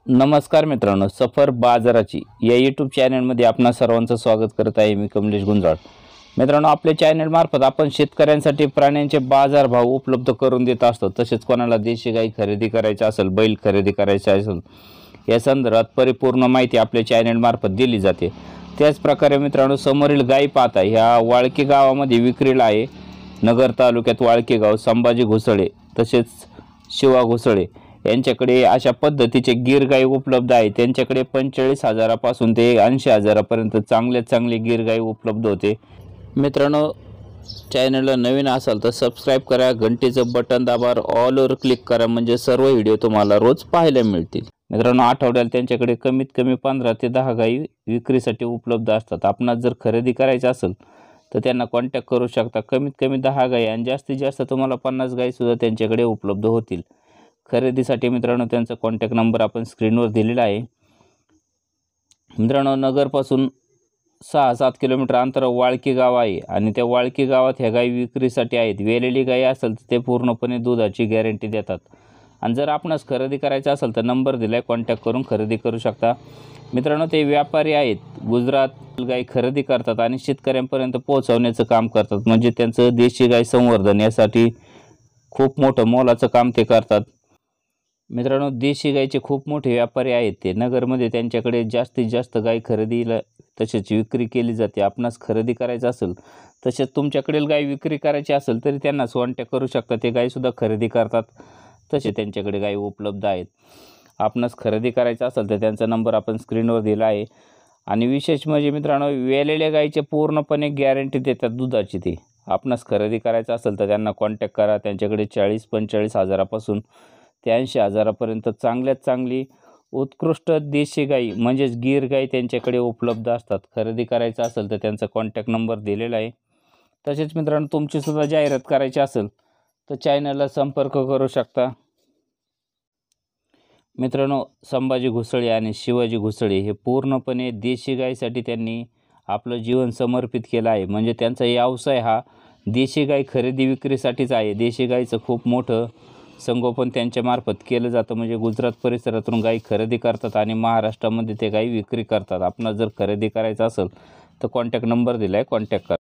नमस्कार मित्रांनो, सफर बाजाराची या यूट्यूब चॅनलमध्ये आपणा सर्वांचं स्वागत करत आहे। मी कमलेश गुंजाळ। मित्रांनो, आपल्या चॅनल मार्फत आपण शेतकऱ्यांसाठी प्राण्यांचे बाजारभाव उपलब्ध करून देत असतो। तसेच कोणाला देशी गाई खरेदी करायची असेल, बैल खरेदी करायचे असेल, या संदर्भात परिपूर्ण माहिती आपल्या चॅनल मार्फत दिली जाते। त्याच प्रकारे मित्रांनो, समोरील गाई पाहता ह्या वाळकी गावामध्ये विक्रीला आहे। नगर तालुक्यात वाळकी गाव, संभाजी घुसळे तसेच शिवा घुसळे यांच्याकडे अशा पद्धतीचे गिर गाई उपलब्ध आहे। त्यांच्याकडे 45,000 पासून ते 80,000 पर्यंत चांगले गिर गाई उपलब्ध होते। मित्रांनो, चॅनलला नवीन असाल तर सबस्क्राइब करा, घंटीचं बटन दाबा, ऑलवर क्लिक करा, म्हणजे सर्व व्हिडिओ तुम्हाला रोज पाहायला मिळतील। मित्रांनो, आठवड्याला त्यांच्याकडे कमीत कमी 15 ते 10 गाई विक्रीसाठी उपलब्ध असतात। आपणास जर खरेदी करायची असेल तर त्यांना कॉन्टॅक्ट करू शकता। कमीत कमी 10 गाई आणि जास्तीत जास्त तुम्हाला 50 गाई सुद्धा त्यांच्याकडे उपलब्ध होतील। खरेदीसाठी मित्रांनो त्यांचा कॉन्टॅक्ट नंबर आपण स्क्रीनवर दिलेला आहे। मित्रांनो, नगरपासून 6-7 किलोमीटर अंतरावर वाळकी गाव आहे आणि त्या वाळकी गावात ह्या गाई विक्रीसाठी आहेत। वेलेली गाई असेल तर ते पूर्णपणे दुधाची गॅरंटी देतात। आणि जर आपणास खरेदी करायचं असेल तर नंबर दिलाय, कॉन्टॅक्ट करून खरेदी करू शकता। मित्रांनो, ते व्यापारी आहेत, गुजरात गाई खरेदी करतात आणि शेतकऱ्यांपर्यंत पोहोचवण्याचं काम करतात। म्हणजे त्यांचं देशी गाई संवर्धन यासाठी खूप मोठं मोलाचं काम ते करतात। मित्रांनो, देशी गाईचे खूप मोठे व्यापारी आहेत ते। नगरमध्ये त्यांच्याकडे जास्तीत जास्त गाई खरेदीला तसेच विक्री केली जाते। आपणास खरेदी करायचं असेल तसेच तुमच्याकडील गाई विक्री करायची असेल तरी त्यांना कॉन्टॅक्ट करू शकता। ते गाईसुद्धा खरेदी करतात, तसे त्यांच्याकडे गाई उपलब्ध आहेत। आपणास खरेदी करायचं असेल तर त्यांचा नंबर आपण स्क्रीनवर दिला आहे। आणि विशेष म्हणजे मित्रांनो, वेलेल्या गाईचे पूर्णपणे गॅरंटी देतात दुधाची ते। आपणास खरेदी करायचं असेल तर त्यांना कॉन्टॅक्ट करा। त्यांच्याकडे 40-45 हजारापासून ते 80,000 पर्यंत चांगल्यात चांगली उत्कृष्ट देशी गाई म्हणजेच गिर गाई त्यांच्याकडे उपलब्ध असतात। खरेदी करायचं असेल तर त्यांचा कॉन्टॅक्ट नंबर दिलेला आहे। तसेच मित्रांनो, तुमची सुद्धा जाहिरात करायची असेल तर चॅनलला संपर्क करू शकता। मित्रांनो, संभाजी घुसळे आणि शिवाजी घुसळे हे पूर्णपणे देशी गाईसाठी त्यांनी आपलं जीवन समर्पित केलं आहे। म्हणजे त्यांचा व्यवसाय हा देशी गाई खरेदी विक्रीसाठीच आहे। देशी गाईचं खूप मोठं संगोपन त्यांच्यामार्फत केलं जातं। म्हणजे गुजरात परिसरातून गाई खरेदी करतात आणि महाराष्ट्रामध्ये ते गाई विक्री करतात। आपणास जर खरेदी करायचं असेल तर कॉन्टॅक्ट नंबर दिला आहे, कॉन्टॅक्ट करा।